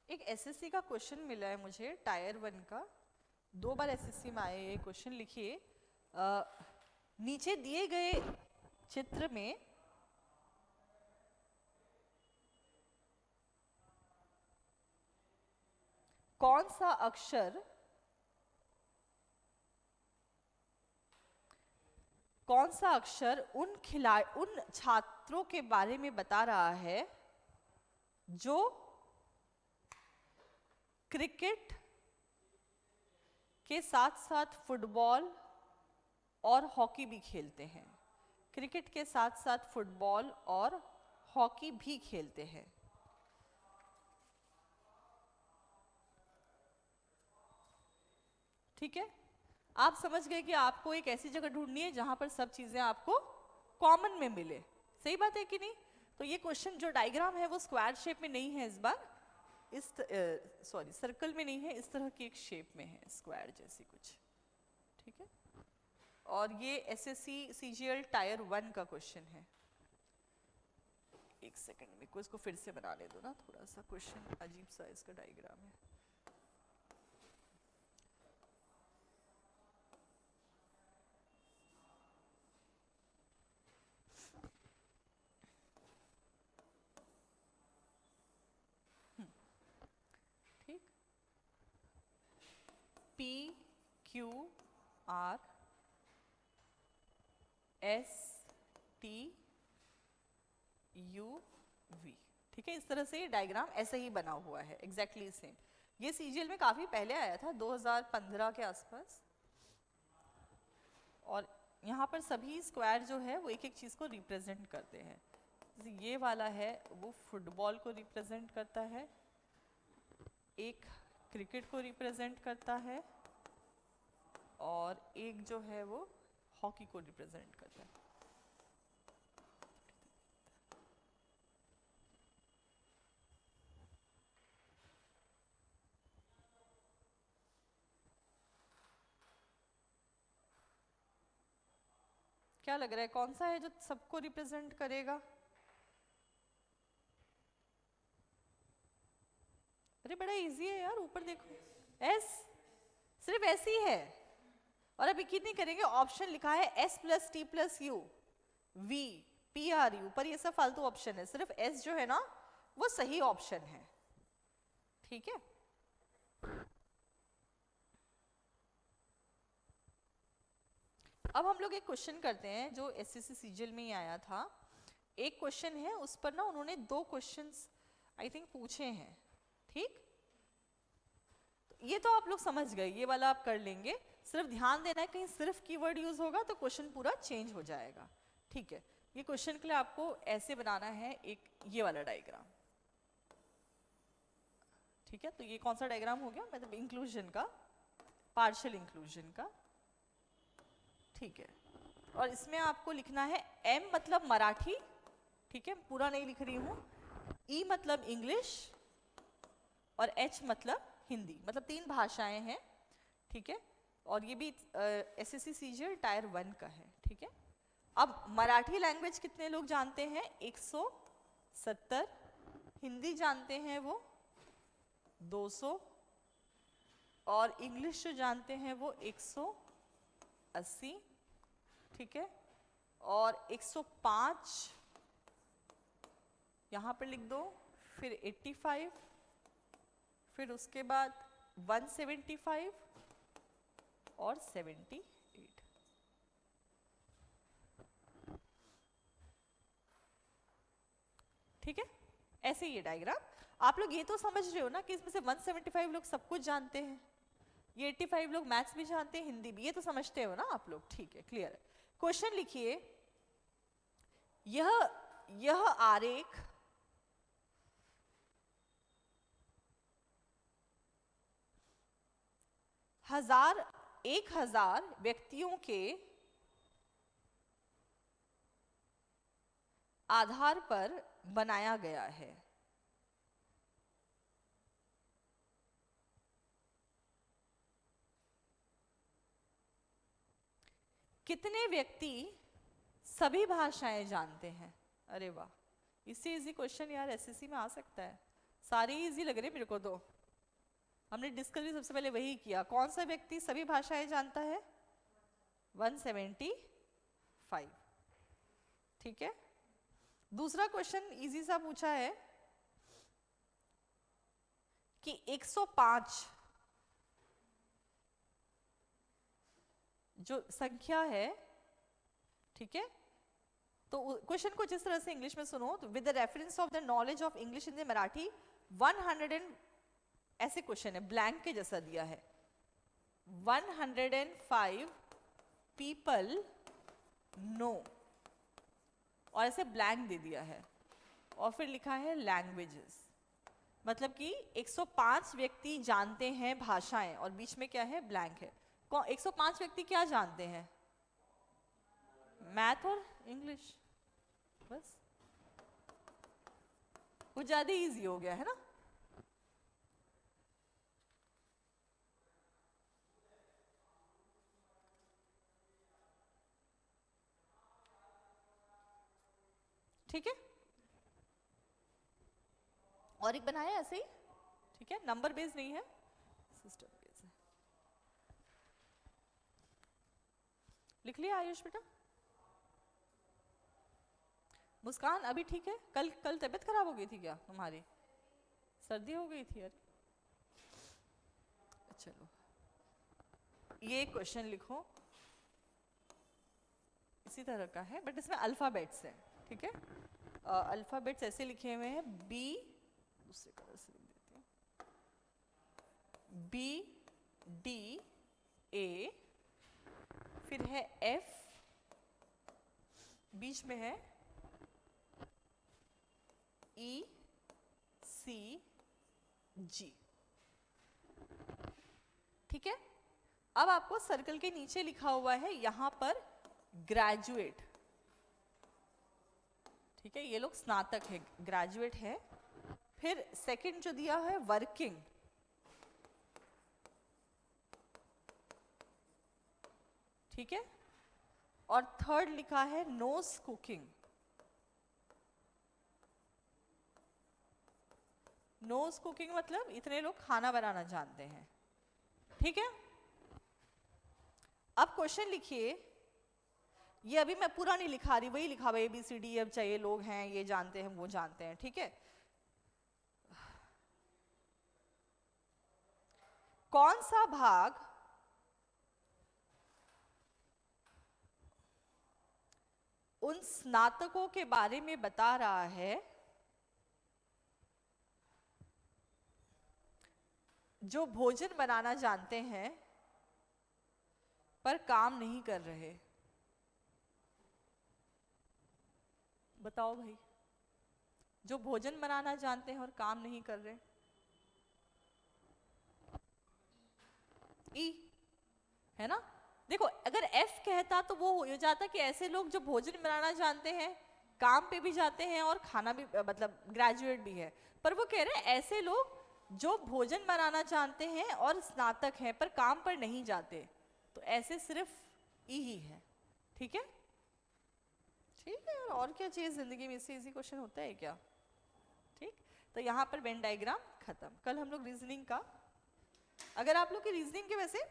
एक SSC का क्वेश्चन मिला है मुझे, टायर 1 का। 2 बार एसएससी में आए ये क्वेश्चन। लिखिए नीचे दिए गए चित्र में कौन सा अक्षर उन छात्रों के बारे में बता रहा है जो क्रिकेट के साथ साथ फुटबॉल और हॉकी भी खेलते हैं। क्रिकेट के साथ साथ फुटबॉल और हॉकी भी खेलते हैं। ठीक है, आप समझ गए कि आपको एक ऐसी जगह ढूंढनी है जहां पर सब चीजें आपको कॉमन में मिले। सही बात है कि नहीं? तो ये क्वेश्चन जो डायग्राम है वो स्क्वायर शेप में नहीं है इस बार, सर्कल में नहीं है, इस तरह की एक शेप में है, स्क्वायर जैसी कुछ। ठीक है, और ये एसएससी सीजीएल टायर 1 का क्वेश्चन है। एक सेकंड में को इसको फिर से बनाने दो ना, थोड़ा सा क्वेश्चन अजीब सा इसका डायग्राम है। ठीक, p q r s t u v. ठीक है, इस तरह से ये डायग्राम ऐसे ही बना हुआ है, एग्जैक्टली सेम। ये सीजीएल में काफी पहले आया था, 2015 के आसपास। और यहाँ पर सभी स्क्वायर जो है वो एक एक चीज को रिप्रेजेंट करते हैं। ये वाला है वो फुटबॉल को रिप्रेजेंट करता है, एक क्रिकेट को रिप्रेजेंट करता है, और एक जो है वो हॉकी को रिप्रेजेंट करता है। क्या लग रहा है कौन सा है जो सबको रिप्रेजेंट करेगा? अरे बड़ा इजी है यार, ऊपर देखो, एस, सिर्फ एस ही है। और अब यकीन नहीं करेंगे, ऑप्शन लिखा है S plus T plus you V P R you, पर ये सब फालतू ऑप्शन है, सिर्फ एस जो है ना वो सही ऑप्शन है। ठीक है, अब हम लोग एक क्वेश्चन करते हैं जो एसएससी सीजीएल में ही आया था। एक क्वेश्चन है, उस पर ना उन्होंने 2 क्वेश्चंस आई थिंक पूछे हैं। ठीक, ये तो आप लोग समझ गए, ये वाला आप कर लेंगे। सिर्फ ध्यान देना है कहीं सिर्फ कीवर्ड यूज होगा तो क्वेश्चन पूरा चेंज हो जाएगा। ठीक है, ये क्वेश्चन के लिए आपको ऐसे बनाना है एक ये वाला डायग्राम। ठीक है, तो ये कौन सा डायग्राम हो गया? मतलब इंक्लूजन का, पार्शियल इंक्लूजन का। ठीक है, और इसमें आपको लिखना है एम मतलब मराठी, ठीक है, पूरा नहीं लिख रही हूँ, ई मतलब इंग्लिश, और एच मतलब हिंदी, मतलब 3 भाषाएं हैं। ठीक है, और ये भी एसएससी सीजीएल टायर 1 का है। ठीक है, अब मराठी लैंग्वेज कितने लोग जानते हैं? 170। हिंदी जानते हैं वो 200, और इंग्लिश जो जानते हैं वो 180। ठीक है, और 105 यहाँ पर लिख दो, फिर 85, फिर उसके बाद 175 और 78। ठीक है, ऐसे ये डायग्राम। आप लोग ये तो समझ रहे हो ना कि इसमें से 175 लोग सब कुछ जानते हैं, ये 85 लोग मैथ्स भी जानते हैं, हिंदी भी, ये तो समझते हो ना आप लोग? ठीक है, क्लियर है। क्वेश्चन लिखिए, यह आरेख एक हजार व्यक्तियों के आधार पर बनाया गया है। कितने व्यक्ति सभी भाषाएं जानते हैं? अरे वाह, इससे इजी क्वेश्चन यार एसएससी में आ सकता है। सारे इजी लग रहे मेरे को तो। हमने डिस्कस भी सबसे पहले वही किया। कौन सा व्यक्ति सभी भाषाएं जानता है? 175। ठीक है। दूसरा क्वेश्चन इजी सा पूछा है कि 105 जो संख्या है, ठीक है, तो क्वेश्चन को जिस तरह से इंग्लिश में सुनो, तो with the reference of the knowledge of English in the Marathi 100 ऐसे क्वेश्चन है, ब्लैंक के जैसा दिया है। 105 पीपल नो, और ऐसे ब्लैंक दे दिया है, और फिर लिखा है लैंग्वेजेस, मतलब कि 105 व्यक्ति जानते हैं भाषाएं, और बीच में क्या है? ब्लैंक है। 105 व्यक्ति क्या जानते हैं? मैथ और इंग्लिश, बस। कुछ ज्यादा इजी हो गया है ना? ठीक है, और एक बनाया ऐसे ही, ठीक है, नंबर बेस्ड नहीं है, सिस्टम बेस्ड है। लिख लिया आयुष बेटा? मुस्कान अभी ठीक है? कल तबीयत खराब हो गई थी क्या तुम्हारी? सर्दी हो गई थी यार? चलो ये क्वेश्चन लिखो, इसी तरह का है बट इसमें अल्फाबेट्स है, ठीक है। अल्फाबेट्स ऐसे लिखे हुए हैं, बी, दूसरे कलर से लिख देती हूँ, बी डी ए, फिर है एफ, बीच में है ई सी जी, ठीक है। अब आपको सर्कल के नीचे लिखा हुआ है यहां पर ग्रेजुएट, ठीक है, ये लोग स्नातक है, ग्रेजुएट है। फिर सेकंड जो दिया है वर्किंग, ठीक है, और थर्ड लिखा है नोस कुकिंग। नोस कुकिंग मतलब इतने लोग खाना बनाना जानते हैं, ठीक है। अब क्वेश्चन लिखिए, ये अभी मैं पूरा नहीं लिखा रही, वही लिखा हुआ ABCD, अब चाहिए लोग हैं, ये जानते हैं, वो जानते हैं, ठीक है। कौन सा भाग उन स्नातकों के बारे में बता रहा है जो भोजन बनाना जानते हैं पर काम नहीं कर रहे? बताओ भाई, जो भोजन बनाना जानते हैं और काम नहीं कर रहे? ई है ना। देखो अगर F कहता तो वो हो जाता कि ऐसे लोग जो भोजन बनाना जानते हैं, काम पे भी जाते हैं और खाना भी, मतलब ग्रेजुएट भी है, पर वो कह रहे हैं ऐसे लोग जो भोजन बनाना जानते हैं और स्नातक हैं पर काम पर नहीं जाते, तो ऐसे सिर्फ ई ही है, ठीक है। ठीक है, और क्या चाहिए जिंदगी में, इससे इजी क्वेश्चन होता है क्या? ठीक, तो यहाँ पर वेन डायग्राम खत्म। कल हम लोग रीजनिंग का, अगर आप लोग की रीजनिंग के वैसे